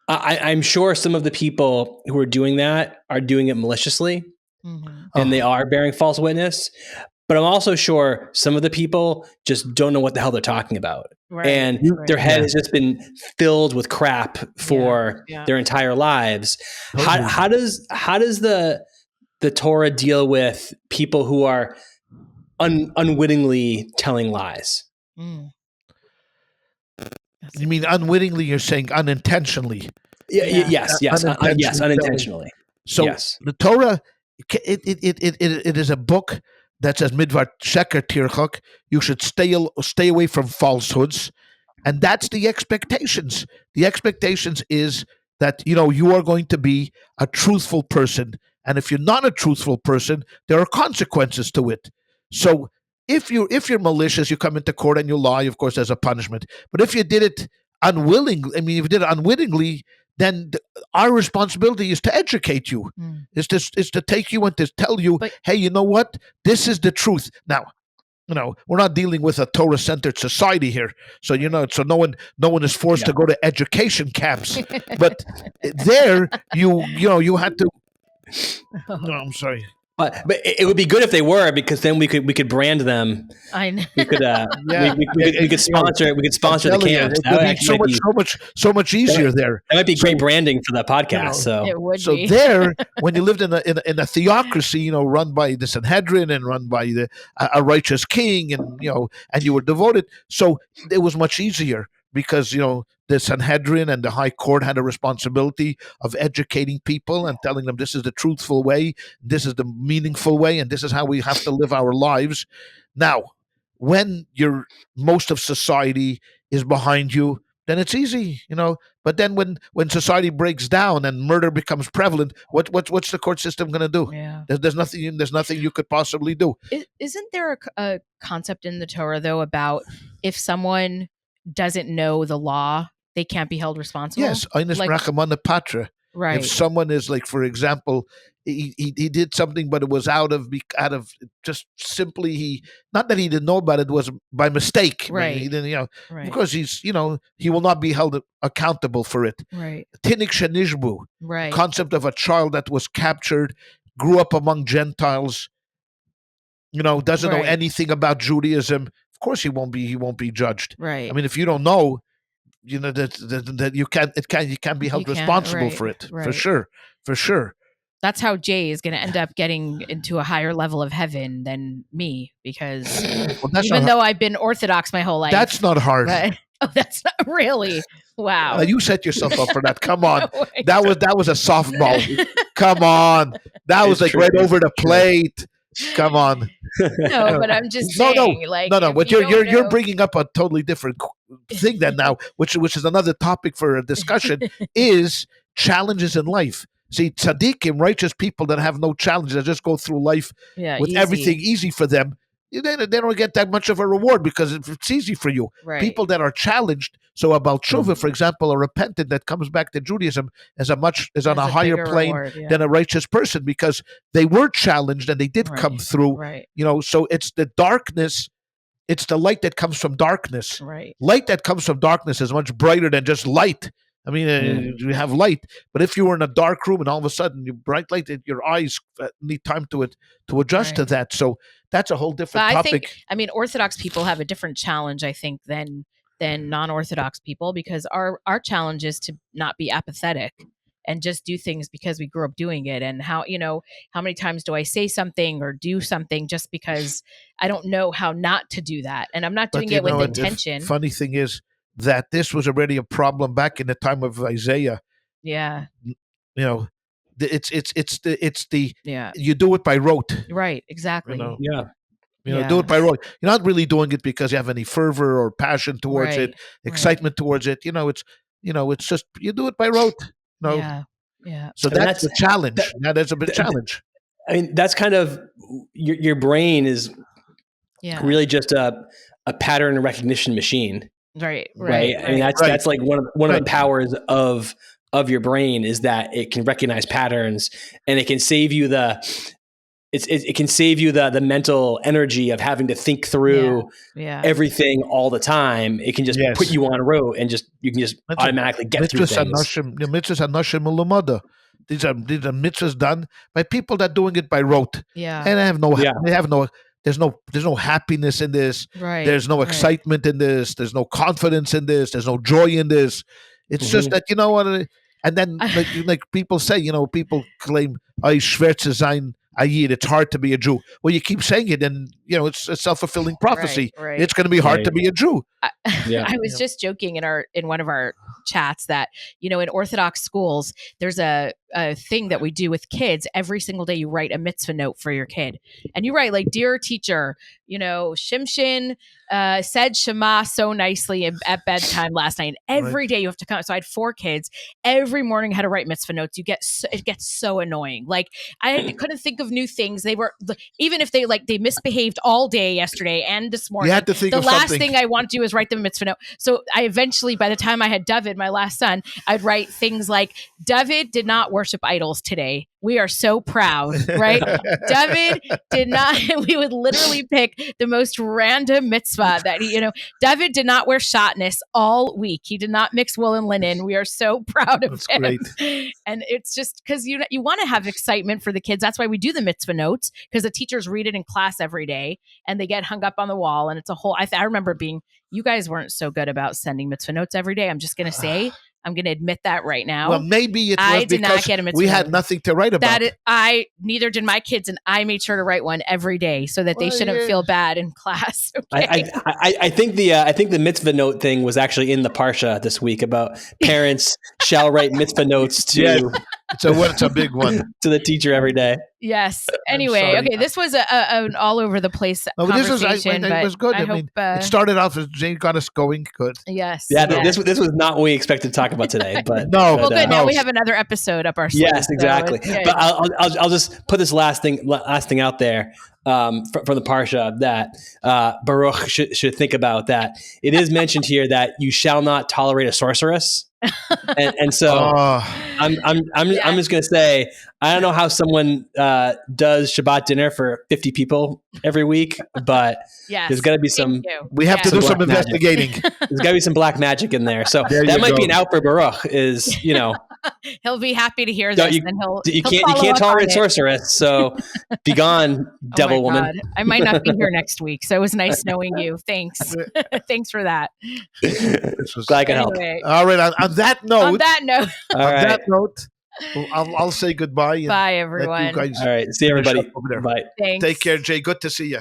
C: I'm sure some of the people who are doing that are doing it maliciously, and they are bearing false witness. But I'm also sure some of the people just don't know what the hell they're talking about.
B: Right.
C: And their head has just been filled with crap for their entire lives. How does the Torah deal with people who are unwittingly telling lies?
B: Mm.
A: You mean unwittingly? You're saying unintentionally?
C: Yes, unintentionally.
A: So the Torah, it is a book that says midvar sheker tirchak. You should stay away from falsehoods, and that's the expectations. The expectations is that you are going to be a truthful person, and if you're not a truthful person, there are consequences to it. So if you're malicious, you come into court and you lie. Of course, there's a punishment. But if you did it unwillingly, if you did it unwittingly, then our responsibility is to educate you, is to take you and to tell you, hey, you know what? This is the truth. Now, we're not dealing with a Torah-centered society here, so so no one is forced to go to education camps. But there, you had to. No, I'm sorry.
C: But it would be good if they were, because then we could brand them.
B: I know.
C: We could we could sponsor the camps.
A: It would be so much easier there.
C: That might be great branding for the podcast.
B: It would
A: so
B: be.
A: There, when you lived in a theocracy, run by the Sanhedrin and run by a righteous king, and you were devoted, so it was much easier. Because the Sanhedrin and the High Court had a responsibility of educating people and telling them this is the truthful way, this is the meaningful way, and this is how we have to live our lives. Now, when most of society is behind you, then it's easy, But then when society breaks down and murder becomes prevalent, what's the court system going to do?
B: Yeah.
A: There's nothing you could possibly do.
B: Isn't there a concept in the Torah though about if someone doesn't know the law, they can't be held responsible?
A: Yes, Einis Rachamana Patra.
B: Right.
A: If someone is like, for example, he did something, but it was out of just simply not that he didn't know about it, was by mistake.
B: Right.
A: He didn't,
B: Right.
A: because he's, he will not be held accountable for it.
B: Right.
A: Tinik Shenishbu.
B: Right.
A: Concept of a child that was captured, grew up among Gentiles, doesn't know anything about Judaism. Of course, he won't be judged.
B: Right.
A: I mean, if you don't know, that you can't be held responsible for it.
B: Right.
A: For sure.
B: That's how Jay is going to end up getting into a higher level of heaven than me, because even though I've been Orthodox my whole life,
A: that's not hard.
B: That's not really. Wow.
A: You set yourself up for that. Come on, that was a softball. Come on, that was like right over the plate. Come on.
B: No, but I'm just saying,
A: no. But you're bringing up a totally different thing then now, which is another topic for a discussion, is challenges in life. See, tzaddikim, righteous people that have no challenges, that just go through life with everything easy for them, they don't get that much of a reward because it's easy for you.
B: Right.
A: People that are challenged, so about tshuva, for example, a repentant that comes back to Judaism is on
B: There's
A: a higher
B: bigger
A: plane
B: reward, yeah.
A: than a righteous person because they were challenged and they did
B: Right.
A: come through.
B: Right.
A: So it's the darkness, it's the light that comes from darkness.
B: Right.
A: Light that comes from darkness is much brighter than just light. I mean, you have light, but if you were in a dark room and all of a sudden you bright light, your eyes need time to adjust to
B: Right.
A: that. So that's a whole different
B: But
A: topic.
B: I think, Orthodox people have a different challenge, I think, than non-Orthodox people, because our challenge is to not be apathetic and just do things because we grew up doing it. And how many times do I say something or do something just because I don't know how not to do that, and I'm not doing it with intention.
A: Funny thing is that this was already a problem back in the time of Isaiah.
B: Yeah.
A: It's the
B: Yeah.
A: you do it by rote.
B: Right. Exactly.
C: Yeah.
A: Do it by rote. You're not really doing it because you have any fervor or passion towards
B: Right.
A: it, excitement towards it. It's just you do it by rote.
B: Yeah. Yeah.
A: So that's the challenge. That's a big challenge.
C: I mean, that's kind of your brain is really just a pattern recognition machine.
B: Right.
C: I mean, that's like one of the powers of your brain is that it can recognize patterns, and it can save you it can save you the mental energy of having to think through everything all the time. It can just put you on a road and you can just automatically get through things.
A: Mitzvahs hanoshim ulumada. These are mitzvahs done by people that doing it by rote.
B: Yeah.
A: And there's no happiness in this.
B: Right.
A: There's no excitement in this. There's no confidence in this. There's no joy in this. It's just that, and then like people say, people claim, schwer zu sein a Yid, it's hard to be a Jew. Well, you keep saying it, and it's a self-fulfilling prophecy.
B: Right.
A: It's going to be hard to be a Jew.
B: I was just joking in one of our chats that in Orthodox schools there's a thing that we do with kids. Every single day you write a mitzvah note for your kid, and you write like, "Dear teacher, Shimshin said Shema so nicely at bedtime last night." And every day you have to come. So I had 4 kids. Every morning I had to write mitzvah notes. It gets so annoying. Like I couldn't think of new things. They were, even if they misbehaved all day yesterday and this morning.
A: You had to think
B: the
A: of
B: last
A: something.
B: thing I want to do is write them a mitzvah note. So I eventually, by the time I had David, my last son, I'd write things like, "David did not worship idols today. We are so proud," right? David did not. We would literally pick the most random mitzvah that David did not wear shatnez all week. He did not mix wool and linen. We are so proud of him.
A: Great.
B: And it's just because you want to have excitement for the kids. That's why we do the mitzvah notes, because the teachers read it in class every day and they get hung up on the wall. And it's a whole. I remember you guys weren't so good about sending mitzvah notes every day. I'm just going to say. I'm going to admit that right now.
A: Well, maybe it was because we had nothing to write about.
B: Neither did my kids, and I made sure to write one every day so that they shouldn't feel bad in class. Okay?
C: I think the mitzvah note thing was actually in the parsha this week about parents shall write mitzvah notes to.
A: So it's a big one
C: to the teacher every day.
B: Yes. Anyway, okay. This was an all over the place conversation.
A: It was good. I mean, it started off as Jane got us going good.
B: Yes.
C: Yeah. This was not what we expected to talk about today, but
B: Well, good. Now we have another episode up our sleeve.
C: Yes, exactly. So but I'll just put this last thing out there from the parsha that Baruch should think about. That it is mentioned here that you shall not tolerate a sorceress. and so I'm just gonna say, I don't know how someone does Shabbat dinner for 50 people every week, but there's got to be some.
A: We have to do some investigating.
C: There's got to be some black magic in there. So that might be an out for Baruch.
B: He'll be happy to hear this.
C: You can't tolerate sorceress. So be gone, devil woman.
B: God. I might not be here next week, so it was nice knowing you. Thanks. Thanks for that.
C: Glad I can help.
A: All right. On that note, I'll say goodbye.
B: Bye, everyone.
C: All right. See everybody.
A: Bye.
B: Thanks.
A: Take care, Jay. Good to see you.